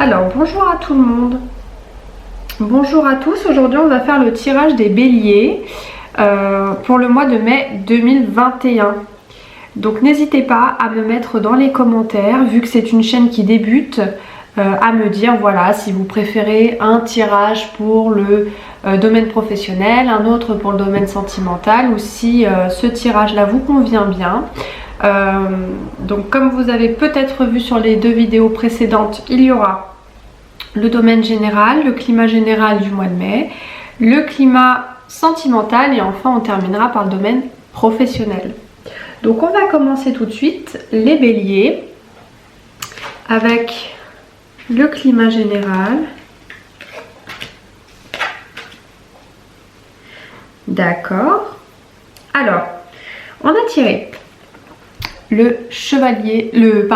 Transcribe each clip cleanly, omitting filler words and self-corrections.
Alors, bonjour à tout le monde. Bonjour à tous. Aujourd'hui, on va faire le tirage des béliers pour le mois de mai 2021. Donc, n'hésitez pas à me mettre dans les commentaires, vu que c'est une chaîne qui débute, à me dire voilà si vous préférez un tirage pour le domaine professionnel, un autre pour le domaine sentimental, ou si ce tirage-là vous convient bien. Donc comme vous avez peut-être vu sur les 2 vidéos précédentes, il y aura le domaine général, le climat général du mois de mai, le climat sentimental et enfin on terminera par le domaine professionnel. Donc on va commencer tout de suite les béliers avec le climat général. D'accord. Alors, on a tiré le chevalier, le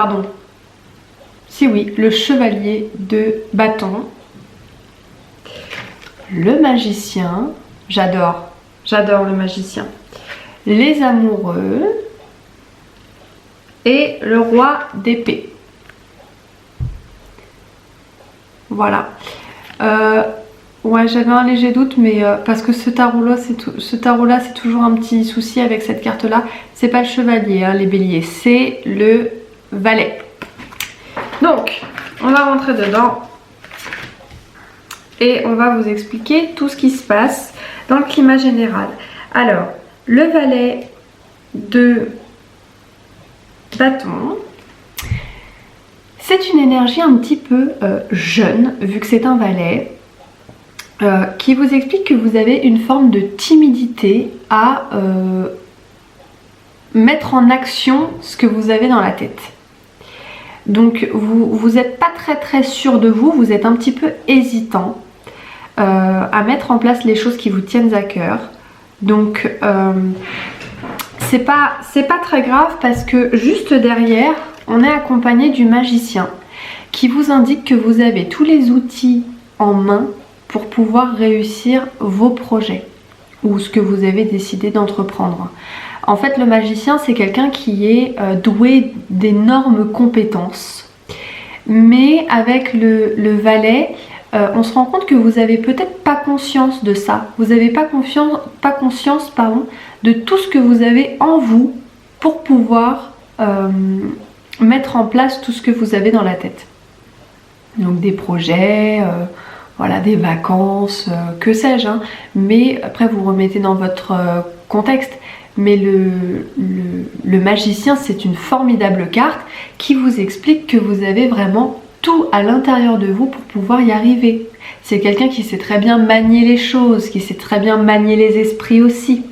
chevalier de bâton, le magicien, j'adore le magicien, les amoureux et le roi d'épée. Voilà. Ouais, j'avais un léger doute, mais parce que ce tarot-là, c'est toujours un petit souci avec cette carte-là. C'est pas le chevalier, hein, les béliers, c'est le valet. Donc, on va rentrer dedans et on va vous expliquer tout ce qui se passe dans le climat général. Alors, le valet de bâton, c'est une énergie un petit peu jeune, vu que c'est un valet. Qui vous explique que vous avez une forme de timidité à mettre en action ce que vous avez dans la tête. Donc vous n'êtes pas très sûr de vous, vous êtes un petit peu hésitant à mettre en place les choses qui vous tiennent à cœur. Donc c'est pas très grave parce que juste derrière, on est accompagné du magicien qui vous indique que vous avez tous les outils en main pour pouvoir réussir vos projets ou ce que vous avez décidé d'entreprendre. En fait, le magicien, c'est quelqu'un qui est doué d'énormes compétences. Mais avec le valet, on se rend compte que vous n'avez peut-être pas conscience de ça. Vous n'avez pas conscience de tout ce que vous avez en vous pour pouvoir mettre en place tout ce que vous avez dans la tête. Donc des projets... voilà, des vacances, que sais-je, hein. Mais après vous remettez dans votre contexte. Mais le magicien, c'est une formidable carte qui vous explique que vous avez vraiment tout à l'intérieur de vous pour pouvoir y arriver. C'est quelqu'un qui sait très bien manier les choses, qui sait très bien manier les esprits aussi.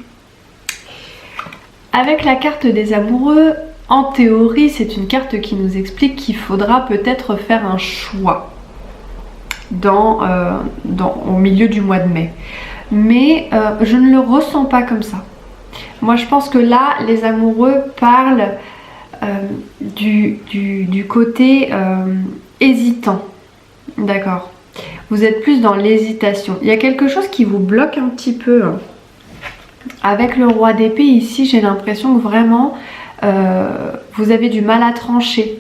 Avec la carte des amoureux, en théorie, c'est une carte qui nous explique qu'il faudra peut-être faire un choix. Au milieu du mois de mai, mais je ne le ressens pas comme ça. Moi je pense que là les amoureux parlent du côté hésitant, d'accord, vous êtes plus dans l'hésitation, il y a quelque chose qui vous bloque un petit peu, hein. Avec le roi d'épée ici, j'ai l'impression que vraiment vous avez du mal à trancher,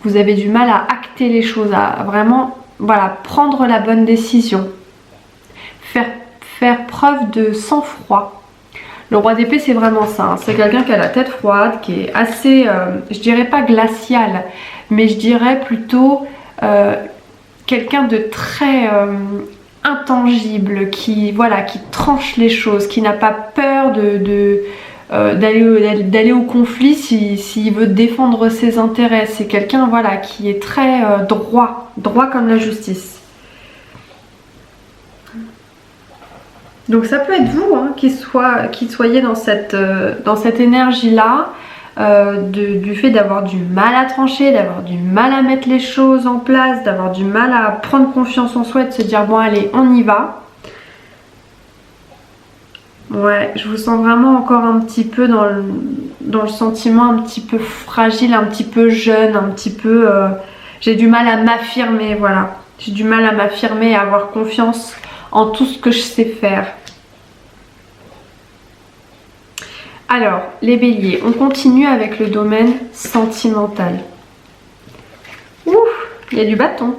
vous avez du mal à acter les choses, à vraiment prendre la bonne décision, faire preuve de sang-froid. Le roi d'épée, c'est vraiment ça, hein. C'est quelqu'un qui a la tête froide, qui est assez, je dirais pas glacial, mais je dirais plutôt quelqu'un de très intangible, qui tranche les choses, qui n'a pas peur d'aller au conflit s'il veut défendre ses intérêts. C'est quelqu'un qui est très droit comme la justice. Donc ça peut être vous, hein, qui soyez dans cette énergie là, du fait d'avoir du mal à trancher, d'avoir du mal à mettre les choses en place, d'avoir du mal à prendre confiance en soi et de se dire bon allez on y va. Ouais, je vous sens vraiment encore un petit peu dans le sentiment un petit peu fragile, un petit peu jeune, un petit peu... j'ai du mal à m'affirmer, voilà. J'ai du mal à m'affirmer et à avoir confiance en tout ce que je sais faire. Alors, les béliers, on continue avec le domaine sentimental. Ouf, il y a du bâton.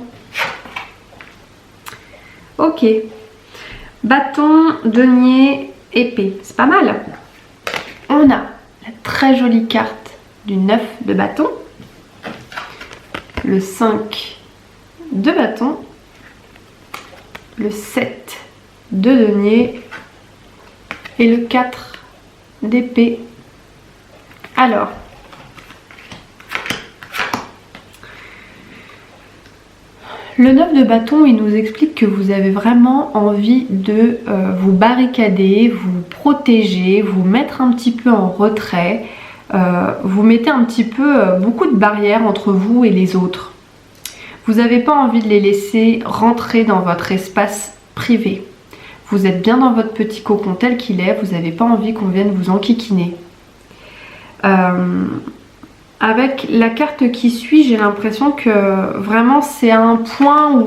Ok. Bâton, denier, épée. C'est pas mal. On a la très jolie carte du 9 de bâton. Le 5 de bâton. Le 7 de denier. Et le 4 d'épée. Alors. Le 9 de bâton, il nous explique que vous avez vraiment envie de vous barricader, vous protéger, vous mettre un petit peu en retrait. Vous mettez un petit peu beaucoup de barrières entre vous et les autres. Vous n'avez pas envie de les laisser rentrer dans votre espace privé. Vous êtes bien dans votre petit cocon tel qu'il est, vous n'avez pas envie qu'on vienne vous enquiquiner. Avec la carte qui suit, j'ai l'impression que vraiment c'est un point où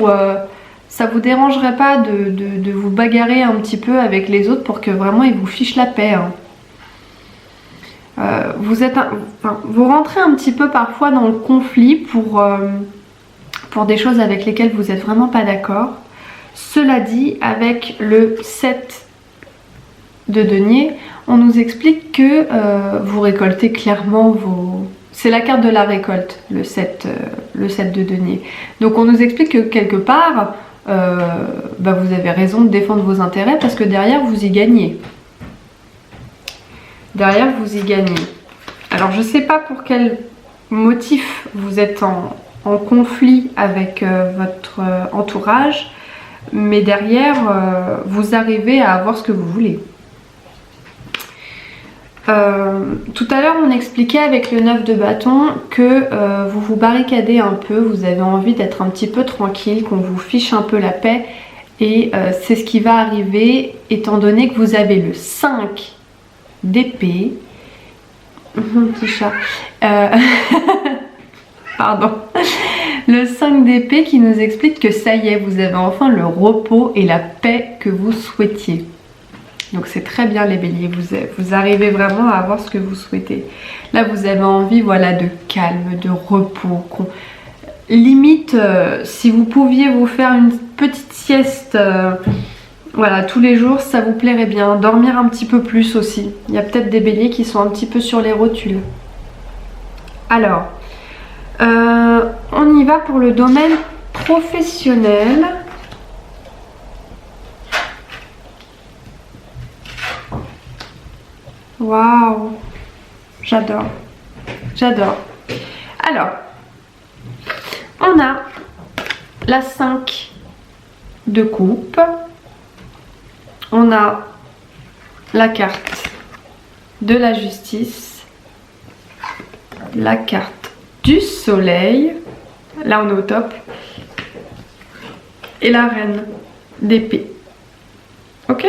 ça vous dérangerait pas de vous bagarrer un petit peu avec les autres pour que vraiment ils vous fichent la paix. Hein. Vous rentrez un petit peu parfois dans le conflit pour des choses avec lesquelles vous n'êtes vraiment pas d'accord. Cela dit, avec le 7 de denier, on nous explique que vous récoltez clairement vos... C'est la carte de la récolte, le 7 de denier. Donc on nous explique que quelque part, vous avez raison de défendre vos intérêts parce que derrière vous y gagnez. Derrière vous y gagnez. Alors je ne sais pas pour quel motif vous êtes en conflit avec votre entourage, mais derrière vous arrivez à avoir ce que vous voulez. Tout à l'heure on expliquait avec le 9 de bâton que vous vous barricadez un peu, vous avez envie d'être un petit peu tranquille, qu'on vous fiche un peu la paix et c'est ce qui va arriver étant donné que vous avez le 5 d'épée. Petit chat. Pardon. Le 5 d'épée qui nous explique que ça y est, vous avez enfin le repos et la paix que vous souhaitiez. Donc c'est très bien les béliers, vous arrivez vraiment à avoir ce que vous souhaitez. Là vous avez envie voilà, de calme, de repos. Limite, si vous pouviez vous faire une petite sieste voilà, tous les jours, ça vous plairait bien. Dormir un petit peu plus aussi. Il y a peut-être des béliers qui sont un petit peu sur les rotules. Alors, on y va pour le domaine professionnel. Waouh, j'adore, j'adore. Alors, on a la 5 de coupe, on a la carte de la justice, la carte du soleil, là on est au top, et la reine d'épée. Ok ?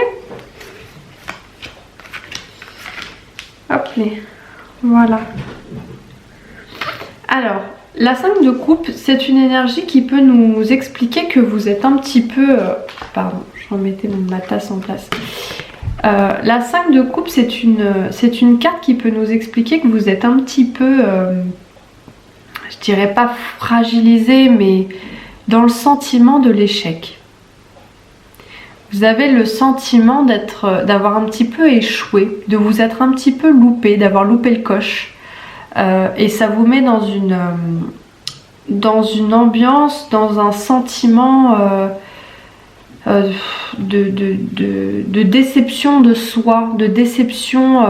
Hop, voilà. Alors, la 5 de coupe, c'est une énergie qui peut nous expliquer que vous êtes un petit peu... pardon, je remettais ma tasse en place. La 5 de coupe, c'est une carte qui peut nous expliquer que vous êtes un petit peu... je dirais pas fragilisé, mais dans le sentiment de l'échec. Vous avez le sentiment d'avoir un petit peu échoué, de vous être un petit peu loupé, d'avoir loupé le coche. Et ça vous met dans une ambiance, dans un sentiment de déception de soi, de déception...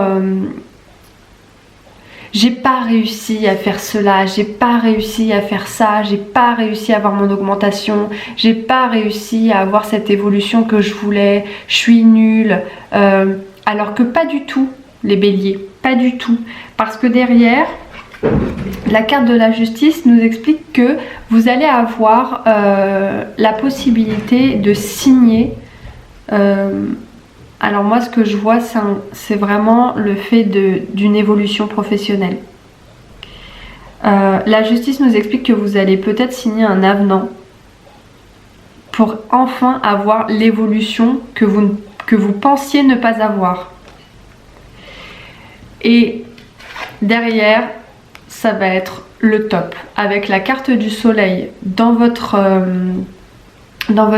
j'ai pas réussi à faire cela, j'ai pas réussi à faire ça, j'ai pas réussi à avoir mon augmentation, j'ai pas réussi à avoir cette évolution que je voulais, je suis nulle. Alors que pas du tout, les béliers, pas du tout. Parce que derrière, la carte de la justice nous explique que vous allez avoir la possibilité de signer... alors moi ce que je vois c'est vraiment le fait d'une évolution professionnelle. La justice nous explique que vous allez peut-être signer un avenant pour enfin avoir l'évolution que vous pensiez ne pas avoir. Et derrière ça va être le top. Avec la carte du soleil dans votre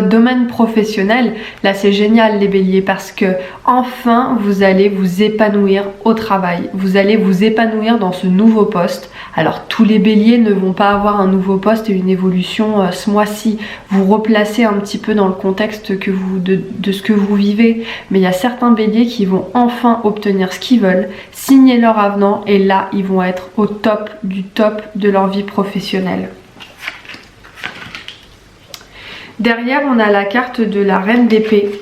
domaine professionnel, là c'est génial les béliers, parce que enfin vous allez vous épanouir au travail, vous allez vous épanouir dans ce nouveau poste. Alors tous les béliers ne vont pas avoir un nouveau poste et une évolution ce mois-ci, vous replacez un petit peu dans le contexte de ce que vous vivez, mais il y a certains béliers qui vont enfin obtenir ce qu'ils veulent, signer leur avenant, et là ils vont être au top du top de leur vie professionnelle. Derrière, on a la carte de la reine d'épée.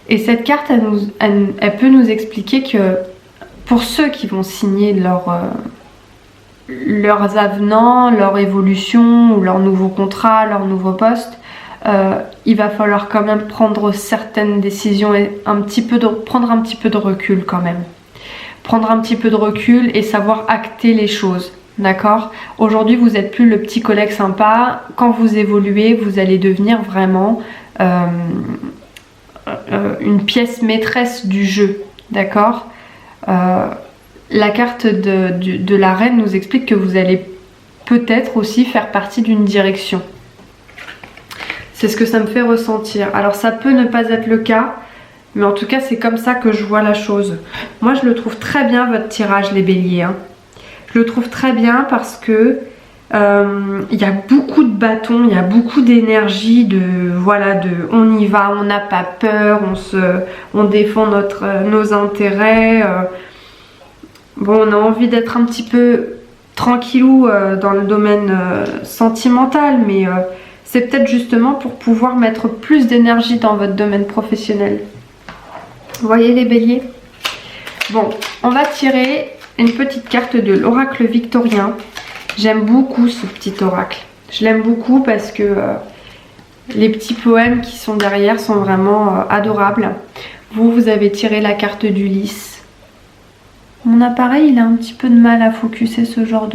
Et cette carte, elle peut nous expliquer que pour ceux qui vont signer leurs avenants, leur évolution, ou leur nouveau contrat, leur nouveau poste, il va falloir quand même prendre certaines décisions et prendre un petit peu de recul quand même. Prendre un petit peu de recul et savoir acter les choses. D'accord? Aujourd'hui, vous n'êtes plus le petit collègue sympa. Quand vous évoluez, vous allez devenir vraiment une pièce maîtresse du jeu. D'accord? La carte de la reine nous explique que vous allez peut-être aussi faire partie d'une direction. C'est ce que ça me fait ressentir. Alors ça peut ne pas être le cas, mais en tout cas c'est comme ça que je vois la chose. Moi je le trouve très bien votre tirage les béliers, hein. Je le trouve très bien parce que il y a beaucoup de bâtons, il y a beaucoup d'énergie, on y va, on n'a pas peur, on défend nos intérêts. Bon, on a envie d'être un petit peu tranquillou dans le domaine sentimental, mais c'est peut-être justement pour pouvoir mettre plus d'énergie dans votre domaine professionnel. Vous voyez les béliers? Bon, on va tirer une petite carte de l'oracle victorien. J'aime beaucoup ce petit oracle. Je l'aime beaucoup parce que les petits poèmes qui sont derrière sont vraiment adorables. Vous avez tiré la carte d'Ulysse. Mon appareil, il a un petit peu de mal à focuser ce genre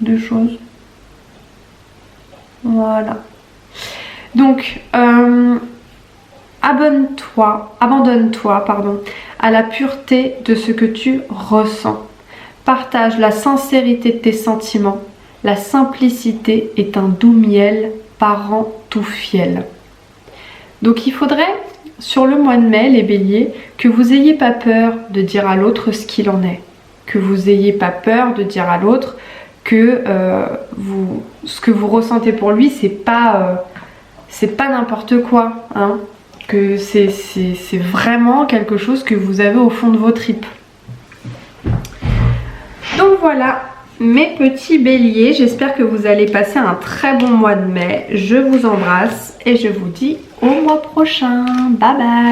de choses. Voilà. Donc, abandonne-toi, à la pureté de ce que tu ressens. Partage la sincérité de tes sentiments. La simplicité est un doux miel, parent tout fiel. Donc il faudrait, sur le mois de mai, les béliers, que vous n'ayez pas peur de dire à l'autre ce qu'il en est. Que vous n'ayez pas peur de dire à l'autre que ce que vous ressentez pour lui, c'est pas n'importe quoi, hein. Que c'est vraiment quelque chose que vous avez au fond de vos tripes. Donc voilà mes petits béliers, j'espère que vous allez passer un très bon mois de mai. Je vous embrasse et je vous dis au mois prochain. Bye bye.